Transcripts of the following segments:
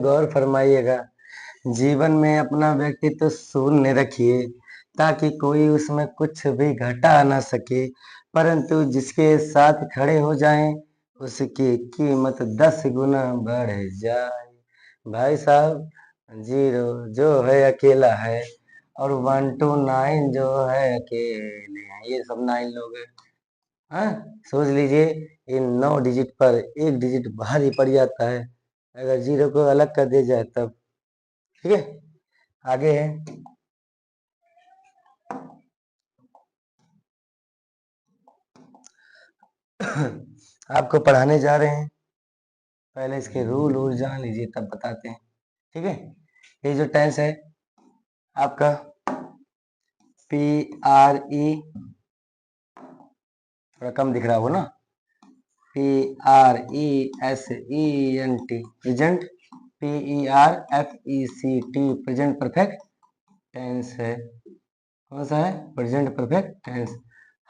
गौर फरमाइएगा। जीवन में अपना व्यक्तित्व शून्य रखिए ताकि कोई उसमें कुछ भी घटा ना सके, परंतु जिसके साथ खड़े हो जाएं उसकी कीमत 10 गुना बढ़ जाए। भाई साहब, जीरो जो है अकेला है और 1 to 9 जो है अकेले हैं। ये सब 9 लोग हैं। हाँ, सोच लीजिए, इन 9 डिजिट पर एक डिजिट भारी पड़ जाता है अगर जीरो को अलग कर दिया जाए तब। ठीक है, आगे है। आपको पढ़ाने जा रहे हैं, पहले इसके रूल जान लीजिए तब बताते हैं। ठीक है, ये जो टेंस है आपका PRE, थोड़ा कम दिख रहा हो ना, PRESENT present, PERFECT present perfect tense है। कौन सा है? Present perfect tense.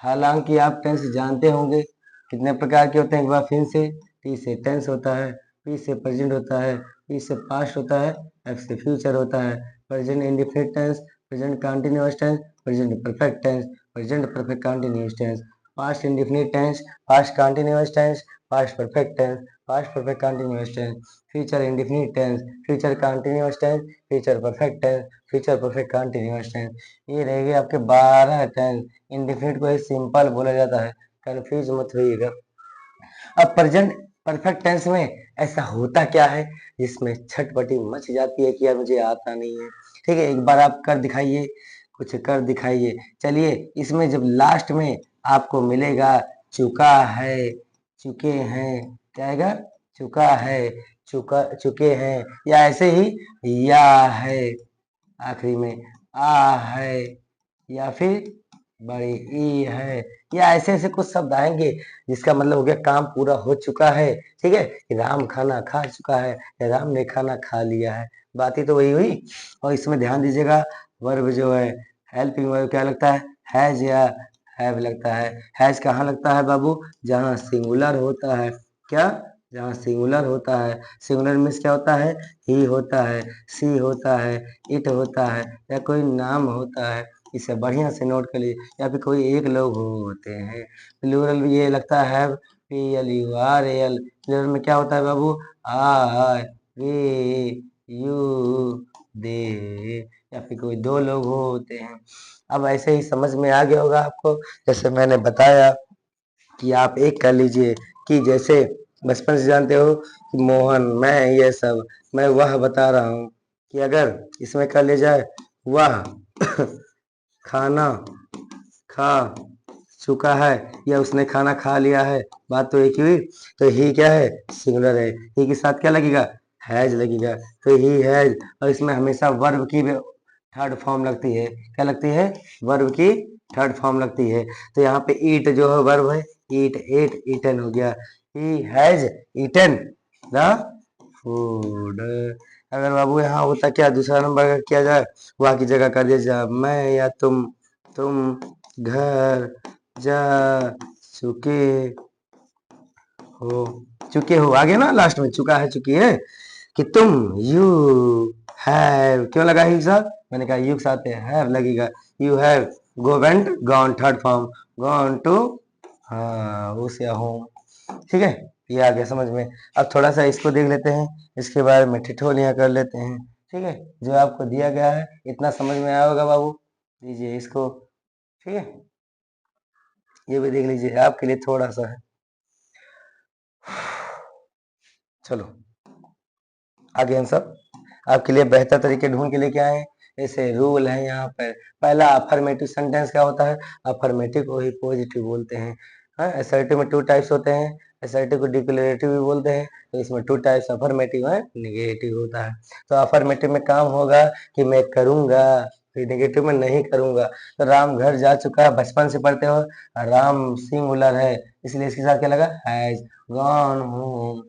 हालांकि आप टेंस जानते होंगे कितने प्रकार के होते हैं। एक बार फिर से, T से टेंस होता है, P से प्रेजेंट होता है, P से पास्ट होता है, F से फ्यूचर होता है, present indefinite tense, present continuous tense, present perfect tense, present perfect continuous tense, past indefinite tense, past continuous tense, past perfect tense, past perfect continuous tense, future indefinite tense, future continuous tense, future perfect tense, future perfect continuous tense. ये रहेंगे आपके 12 tense. Indefinite को ही simple बोला जाता है, confuse मत होइएगा। अब present perfect tense में ऐसा होता क्या है जिसमें छटपटी मच जाती है कि यार मुझे आता नहीं है। ठीक है, एक बार आप कर दिखाइए, कुछ कर दिखाइए। चलिए, इसमें जब लास्ट में आपको मिलेगा चुका है, चुके हैं, क्या आएगा? चुका है, चुका, चुके हैं, या ऐसे ही या है आखिरी में, आ है, या फिर बड़ी ई है, या ऐसे ऐसे कुछ शब्द आएंगे जिसका मतलब हो गया काम पूरा हो चुका है। ठीक है, कि राम खाना खा चुका है या राम ने खाना खा लिया है। बात ही तो वही हुई। और इसमें ध्यान दीजिएगा, वर्ब जो है, हेल्पिंग वर्ब क्या लगता है? हैज या हैव लगता है। हैज कहाँ लगता है बाबू? जहाँ सिंगुलर होता है। क्या? जहाँ सिंगुलर होता है। सिंगुलर मीन्स क्या होता है? ही होता है, सी होता है, इट होता है, या कोई नाम होता है। इसे बढ़िया से नोट कर लीजिए। या फिर कोई एक लोग होते हैं। प्लूरल ये लगता है PLURAL। प्लूरल में क्या होता है बाबू? आई, वी, यू, दे, या फिर कोई दो लोग होते हैं। अब ऐसे ही समझ में आ गया होगा आपको, जैसे मैंने बताया कि आप एक कर लीजिए कि जैसे बचपन से जानते हो कि मोहन, मैं, ये सब, मैं वह बता रहा हूँ कि अगर इसमें कर ले जाए वह खाना खा चुका है या उसने खाना खा लिया है, बात तो एक ही हुई। तो ही क्या है? सिंगुलर है। ही के साथ क्या लगेगा? हैज लगेगा। तो ही हैज, और इसमें हमेशा वर्ब की थर्ड फॉर्म लगती है। क्या लगती है? वर्ब की थर्ड फॉर्म लगती है। तो यहाँ पे ईट जो है वर्ब है, ईट, एट, ईटन हो गया। He has eaten the food. अगर बाबू यहाँ होता क्या, दूसरा नंबर अगर किया जाए, वहाँ की जगह कर दिया जाए मैं या तुम घर जा चुके हो, चुके हो आगे ना, लास्ट में चुका है, चुकी है, कि तुम, यू हैव, क्यों लगा ही साहब? मैंने कहा यू के साथ हैव लगेगा। You have go went gone, third form, gone to उस या होम। ठीक है, ये आ गया समझ में। अब थोड़ा सा इसको देख लेते हैं, इसके बारे में ठिठोलियां कर लेते हैं। ठीक है, जो आपको दिया गया है इतना समझ में आया होगा बाबू, लीजिए इसको। ठीक है, ये भी देख लीजिए, आपके लिए थोड़ा सा है। चलो आगे हम सब आपके लिए बेहतर तरीके ढूंढ के लेके आए हैं। जैसे रूल है यहाँ पर, पहला अफर्मेटिव सेंटेंस क्या होता है? अफर्मेटिव को ही पॉजिटिव बोलते हैं। हाँ, असर्टिव में 2 टाइप्स होते हैं। असर्टिव को डिक्लेरेटिव भी बोलते हैं। तो इसमें 2 टाइप्स अफर्मेटिव है, निगेटिव होता है। तो अफर्मेटिव में काम होगा कि मैं करूंगा, फिर निगेटिव में नहीं करूंगा। तो राम घर जा चुका है, बचपन से पढ़ते हो, राम सिंगुलर है, इसलिए इसके साथ क्या लगा? Has gone home.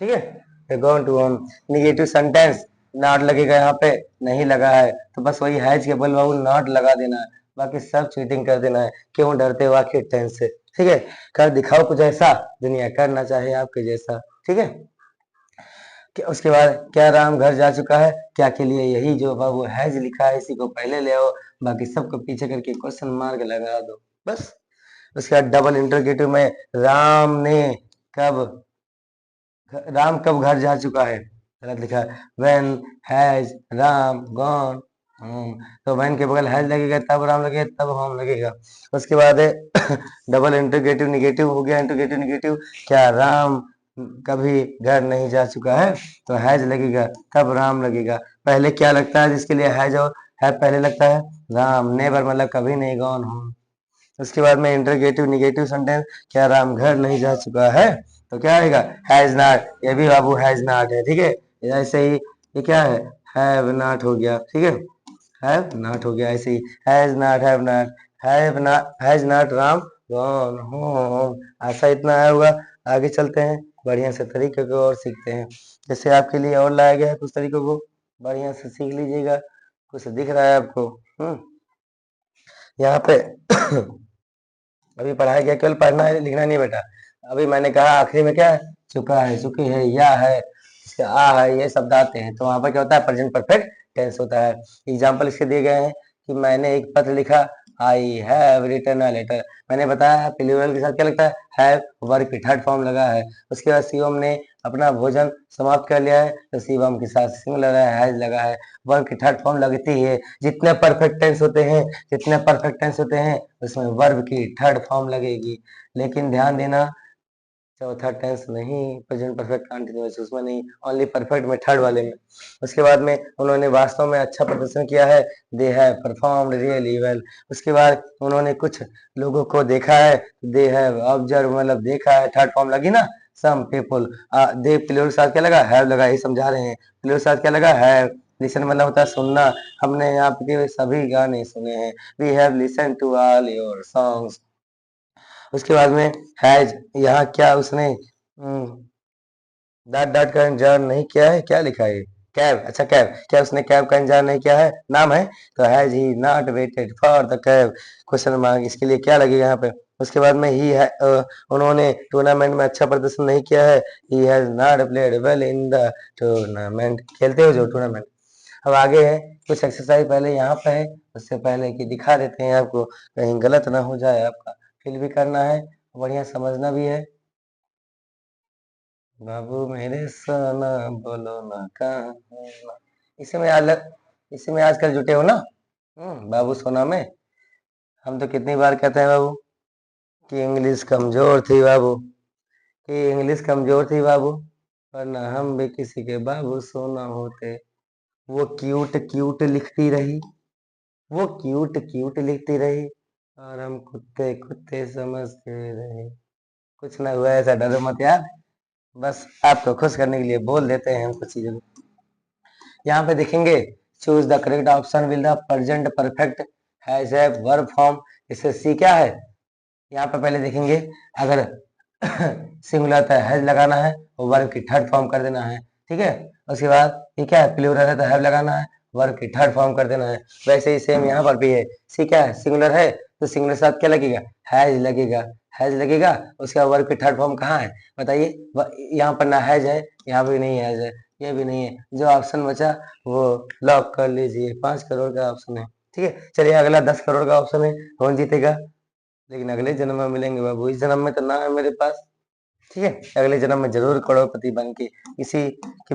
ठीक है, gone to home. Negative sentence, not लगेगा यहाँ पे, नहीं लगा है, तो बस वही हैज के बल बाबू नॉट लगा देना है, बाकी सब चीटिंग कर देना है। क्यों डरते हो आखिर टेंस से? ठीक है, कर दिखाओ कुछ ऐसा दुनिया करना चाहे आपके जैसा। ठीक है, उसके बाद क्या राम घर जा चुका है, क्या के लिए यही जो वो हैज लिखा है इसी को पहले ले आओ, बाकी सबको पीछे करके क्वेश्चन मार्क लगा दो बस। उसके बाद डबल इंटरोगेटिव में कब राम कब घर जा चुका है, गलत लिखा है, when has Ram gone home, तो व्हेन के बगल हैज लगेगा तब राम लगेगा तब होम लगेगा। उसके बाद है डबल इंटरोगेटिव निगेटिव हो गया, इंटरोगेटिव निगेटिव, क्या राम कभी घर नहीं जा चुका है, तो हैज लगेगा तब राम लगेगा। पहले क्या लगता है जिसके लिए हैज और है पहले लगता है, राम, नेवर मतलब कभी नहीं गॉन होम। उसके बाद में इंटरगेटिव निगेटिव सेंटेंस, क्या राम घर नहीं जा चुका है, तो क्या आएगा, हैज नॉट, ये भी बाबू हैज नॉट है, ठीक है। ऐसे ही ये क्या है, हैव नॉट हो गया, ठीक है, हैव नॉट हो गया। ऐसे he has not, has not Ram gone home. ऐसा इतना आया होगा। आगे चलते हैं, बढ़िया से तरीके को और सीखते हैं। जैसे आपके लिए और लाया गया है कुछ तरीकों को, बढ़िया से सीख लीजिएगा। कुछ दिख रहा है आपको? यहाँ पे अभी पढ़ाया गया, केवल पढ़ना है, लिखना नहीं बेटा। अभी मैंने कहा आखिरी में क्या है, चुका है, चुकी है, या है, इसके आ है, ये शब्द आते हैं तो वहां पर क्या होता है, प्रेजेंट परफेक्ट टेंस होता है। एग्जाम्पल इसके दिए गए हैं कि मैंने एक पत्र लिखा, I have written a letter. मैंने बताया प्लूरल के साथ क्या लगता है, हैव, वर्ब की थर्ड फॉर्म लगा है। उसके बाद शिवम ने अपना भोजन समाप्त कर लिया है, तो शिवम के साथ सिंगुलर है, हैज लगा है, वर्ब की थर्ड फॉर्म लगती है। जितने परफेक्ट टेंस होते हैं, जितने परफेक्ट टेंस होते हैं उसमें वर्ब की थर्ड फॉर्म लगेगी। लेकिन ध्यान देना, चौथा टेंस नहीं, प्रेजेंट परफेक्ट कंटिन्यूअस उसमें नहीं, ओनली परफेक्ट में, थर्ड वाले में। उसके बाद में उन्होंने वास्तव में अच्छा प्रदर्शन किया है, they have performed really well. उसके बाद उन्होंने कुछ लोगों को देखा है, दे हैव ऑब्जर्व मतलब देखा है, थर्ड फॉर्म लगी ना, सम पीपल। दे प्लूरल के साथ क्या लगा, हैव लगा, ये समझा रहे हैं। प्लूरल के साथ क्या लगा, हैव। लिसन मतलब होता है सुनना, हमने आपके सभी गाने सुने हैं, we have listen to all your songs. उसके बाद में हैज, यहाँ क्या उसने डॉट डॉट का इंतजार नहीं किया है, क्या लिखा है, कैब, अच्छा कैब, क्या उसने कैब का इंतजार नहीं किया है, नाम है, तो has he not waited for the cab, question mark, इसके लिए क्या लगेगा यहाँ पे। उसके बाद में ही है, उन्होंने टूर्नामेंट में अच्छा प्रदर्शन नहीं किया है, he has not played well in the tournament, खेलते हो जो टूर्नामेंट। अब आगे है कुछ एक्सरसाइज, पहले यहाँ पे है, उससे पहले कि दिखा देते हैं आपको, कहीं गलत ना हो जाए आपका, फिल भी करना है, बढ़िया समझना भी है। बाबू मेरे सोना बोलो ना कहाँ है ना, इसी में आज इसी में आजकल जुटे हो ना। बाबू सोना में हम तो कितनी बार कहते हैं बाबू कि इंग्लिश कमजोर थी बाबू, कि इंग्लिश कमजोर थी बाबू, वरना हम भी किसी के बाबू सोना होते। वो क्यूट क्यूट लिखती रही, वो क्यूट क्यूट लिखती रही, और हम कुत्ते कुत्ते समझते रहे। कुछ ना हुआ, ऐसा डरो मत यार, बस आपको खुश करने के लिए बोल देते हैं हम कुछ चीजों। यहाँ पे देखेंगे, choose the correct option will the present perfect has a verb form, इससे सी क्या है। यहाँ पे पहले देखेंगे, अगर सिंगुलर है हैज लगाना है, और वर्ब की थर्ड फॉर्म कर देना है, ठीक है। उसके बाद ये क्या है, प्लूरल है तो हैव लगाना है, वर्ब की थर्ड फॉर्म कर देना है। वैसे ही सेम यहाँ पर भी है, सी क्या है, सिंगुलर है तो सिंगुलर साथ क्या लगेगा, हैज लगेगा, हैज लगेगा। उसके बाद वर्ब की थर्ड फॉर्म कहाँ है बताइए, यहाँ पर ना हैज है, यहाँ भी नहीं हैज है, ये भी नहीं है, जो ऑप्शन बचा वो लॉक कर लीजिए, 5 करोड़ का ऑप्शन है, ठीक है। चलिए अगला 10 करोड़ का ऑप्शन है, कौन जीतेगा, लेकिन अगले जन्म में मिलेंगे बाबू, इस जन्म में तो ना है मेरे पास, ठीक है। अगले जन्म में जरूर करोड़पति बन के किसी के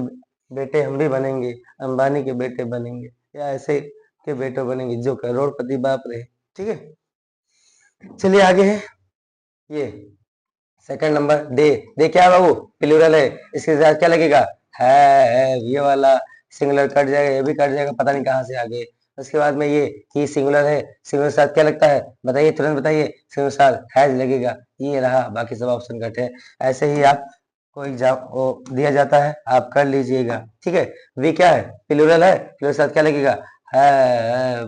बेटे हम भी बनेंगे, अंबानी के बेटे बनेंगे, या ऐसे के बेटे बनेंगे जो करोड़पति बाप रहे, ठीक है। चलिए आगे है ये सेकंड नंबर, दे, दे क्या है बाबू, प्लूरल है, इसके साथ क्या लगेगा, है, ये वाला सिंगुलर कट जाएगा, ये भी कट जाएगा, पता नहीं कहाँ से आगे। उसके बाद में ये ही सिंगुलर है, सिंगुलर साथ क्या लगता है बताइए, तुरंत बताइए, सिंगुलर साथ हैज लगेगा, ये रहा, बाकी सब ऑप्शन कट है। ऐसे ही आप को एग्जाम वो दिया जाता है, आप कर लीजिएगा, ठीक है। वी क्या है, प्लूरल है, प्लूरल साथ क्या लगेगा, है,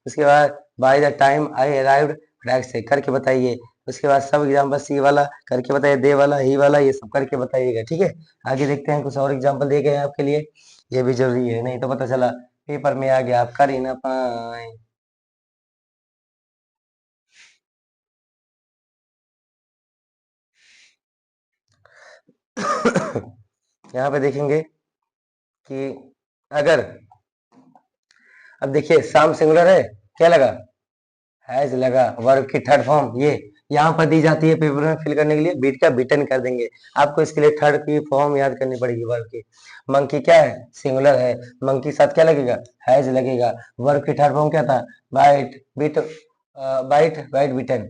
उसके बाद by the time I arrived, फटाक से करके बताइए। उसके बाद सब एग्जाम्पल सी वाला करके बताइए, दे वाला, ही वाला, ये सब करके बताइएगा, ठीक है। आगे देखते हैं, कुछ और एग्जाम्पल दिए गए हैं आपके लिए, ये भी जरूरी है, नहीं तो पता चला पेपर में आ गया आप कर ही ना पाए। यहाँ पे देखेंगे कि अगर, अब देखिए शाम सिंगुलर है, क्या लगा, हैज लगा, वर्ब की थर्ड फॉर्म ये यहाँ पर दी जाती है पेपर में फिल करने के लिए, बीट का बिटन कर देंगे। आपको इसके लिए थर्ड की फॉर्म याद करनी पड़ेगी वर्ब की। मंकी क्या है, सिंगुलर है, मंकी के साथ क्या लगेगा, हैज लगेगा। वर्ब की थर्ड फॉर्म क्या था, बाइट, बिट, बाइट, बाइट, बिटन,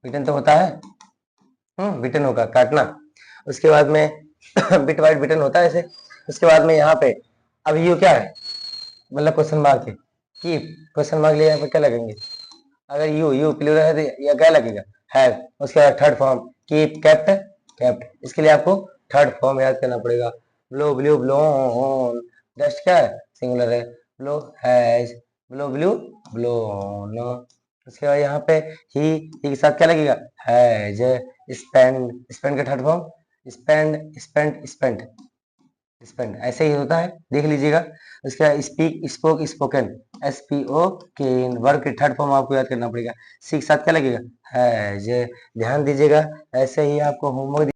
बिटन तो होता है, बिटन होगा काटना। उसके बाद में बिट वाइट बिटन होता है ऐसे। उसके बाद में यहाँ पे अब यू क्या है, मतलब क्वेश्चन मार्क है, कीप, क्वेश्चन मार्क लिए यहाँ पे क्या लगेंगे, अगर यू प्लूरल है तो यह क्या लगेगा, हैव। उसके बाद third form keep, kept, kept, इसके लिए आपको थर्ड फॉर्म याद करना पड़ेगा। ब्लो, ब्लू, ब्लोन, डस्ट क्या है, सिंगुलर है, blow, has, blow, blue, blown. उसके बाद यहाँ पे ही के साथ क्या लगेगा, हैज। स्पेंड, स्पेंड का third form spend, spend, spend, spend, ऐसे ही होता है, देख लीजिएगा। उसके बाद स्पीक, स्पोक, स्पोकन, SPO केन, वर्ब की थर्ड फॉर्म आपको याद करना पड़ेगा। सी के साथ क्या लगेगा, हैज। ध्यान दीजिएगा, ऐसे ही आपको होमवर्क